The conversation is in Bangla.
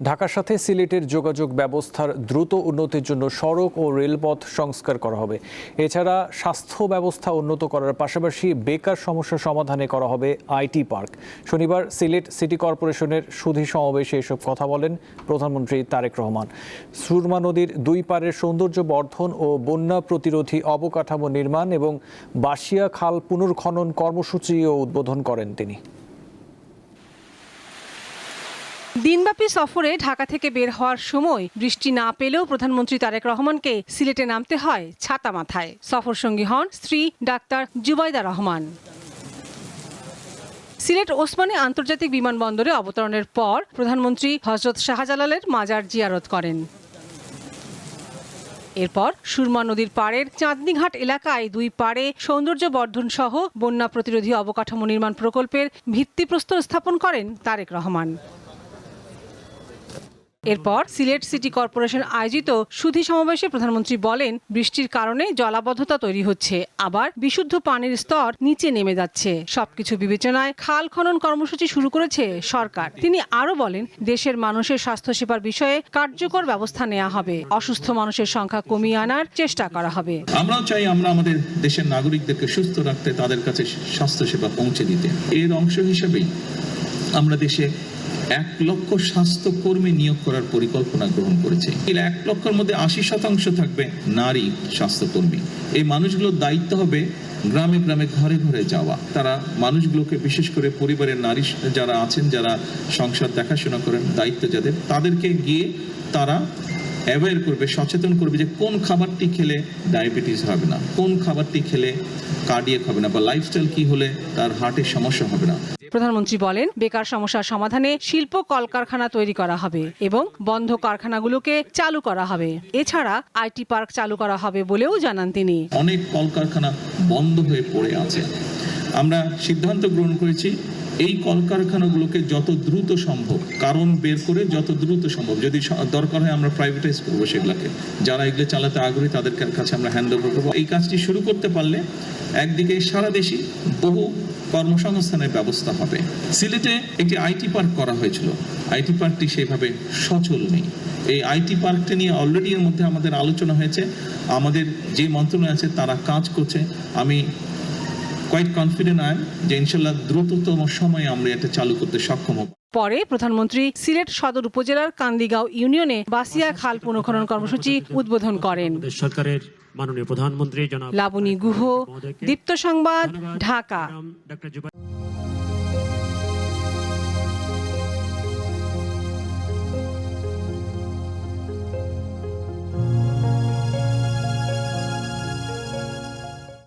ঢাকার সাথে সিলেটের যোগাযোগ ব্যবস্থার দ্রুত উন্নতির জন্য সড়ক ও রেলপথ সংস্কার করা হবে। এছাড়া স্বাস্থ্য ব্যবস্থা উন্নত করার পাশাপাশি বেকার সমস্যা সমাধানে করা হবে আইটি পার্ক। শনিবার সিলেট সিটি কর্পোরেশনের সুধী সমাবেশে এসব কথা বলেন প্রধানমন্ত্রী তারেক রহমান। সুরমা নদীর দুই পাড়ের সৌন্দর্য বর্ধন ও বন্যা প্রতিরোধী অবকাঠামো নির্মাণ এবং বাসিয়া খাল পুনর্খনন কর্মসূচিও উদ্বোধন করেন তিনি। দিনব্যাপী সফরে ঢাকা থেকে বের হওয়ার সময় বৃষ্টি না পেলেও প্রধানমন্ত্রী তারেক রহমানকে সিলেটে নামতে হয় ছাতা মাথায়। সফর সঙ্গী হন স্ত্রী ডাক্তার জুবাইদা রহমান। সিলেট ওসমানী আন্তর্জাতিক বিমানবন্দরে অবতরণের পর প্রধানমন্ত্রী হযরত শাহজালালের মাজার জিয়ারত করেন। এরপর সুরমা নদীর পাড়ের চাঁদনীঘাট এলাকায় দুই পাড়ে সৌন্দর্য বর্ধন সহ বন্যা প্রতিরোধী অবকাঠামো নির্মাণ প্রকল্পের ভিত্তিপ্রস্তর স্থাপন করেন তারেক রহমান। এরপর সিলেট সিটি কর্পোরেশন আয়োজিত সুধী সমাবেশে প্রধানমন্ত্রী বলেন, বৃষ্টির কারণে জলাবদ্ধতা তৈরি হচ্ছে, আবার বিশুদ্ধ পানির স্তর নিচে নেমে যাচ্ছে। সবকিছু বিবেচনায় খাল খনন কর্মসূচি শুরু করেছে সরকার। তিনি আরো বলেন, দেশের মানুষের স্বাস্থ্যসেবার বিষয়ে কার্যকর ব্যবস্থা নেওয়া হবে। অসুস্থ মানুষের সংখ্যা কমিয়ে আনার চেষ্টা করা হবে। আমরাও চাই আমরা আমাদের দেশের নাগরিকদেরকে সুস্থ রাখতে, তাদের কাছে স্বাস্থ্যসেবা পৌঁছে দিতে। এর অংশ হিসেবেই আমরা দেশে 1 লক্ষ স্বাস্থ্যকর্মী নিয়োগ করার পরিকল্পনা গ্রহণ করেছে। এই 1 লক্ষের মধ্যে 80% থাকবে নারী স্বাস্থ্যকর্মী। এই মানুষগুলোর দায়িত্ব হবে গ্রামে গ্রামে ঘরে ঘরে যাওয়া। তারা মানুষগুলোকে, বিশেষ করে পরিবারের নারী যারা আছেন, যারা সংসার দেখাশোনা করেন, দায়িত্ব যাদের, তাদেরকে গিয়ে তারা অ্যাওয়্যার করবে, সচেতন করবে যে কোন খাবারটি খেলে ডায়াবেটিস হবে না, কোন খাবারটি খেলে কার্ডিয়াক হবে না, বা লাইফস্টাইল কি হলে তার হার্টের সমস্যা হবে না। প্রধানমন্ত্রী বলেন, বেকার সমস্যার সমাধানে শিল্প কলকারখানা তৈরি করা হবে এবং বন্ধ কারখানাগুলোকে চালু করা হবে। এছাড়া আইটি পার্ক চালু করা হবে বলেও জানান তিনি। অনেক কলকারখানা বন্ধ হয়ে পড়ে আছে। আমরা সিদ্ধান্ত গ্রহণ করেছি এই কলকারখানাগুলোকে যত দ্রুত সম্ভব কারণ বের করে যত দ্রুত সম্ভব, যদি দরকার হয় আমরা প্রাইভেটাইজ করবো সেগুলোকে। যারা এগুলো চালাতে আগ্রহী তাদের কাছে আমরা হ্যান্ড ওভার করবো। এই কাজটি শুরু করতে পারলে একদিকে সারা দেশে বহু কর্মসংস্থানের ব্যবস্থা হবে। সিলেটে একটি আইটি পার্ক করা হয়েছিল, আইটি পার্কটি সেভাবে সচল নেই। এই আইটি পার্কটি নিয়ে অলরেডি এর মধ্যে আমাদের আলোচনা হয়েছে, আমাদের যে মন্ত্রণালয় আছে তারা কাজ করছে। আমি কোয়াইট কনফিডেন্ট যে ইনশাআল্লাহ দ্রুততম সময়ে আমরা এটা চালু করতে সক্ষম হব। পরে প্রধানমন্ত্রী সিলেট সদর উপজেলার কান্দিগাঁও ইউনিয়নে বাসিয়া খাল পুনর্খনন কর্মসূচি উদ্বোধন করেন। সরকারের মাননীয় প্রধানমন্ত্রী জনাব লাবণী গুহ, দীপ্ত সংবাদ, ঢাকা।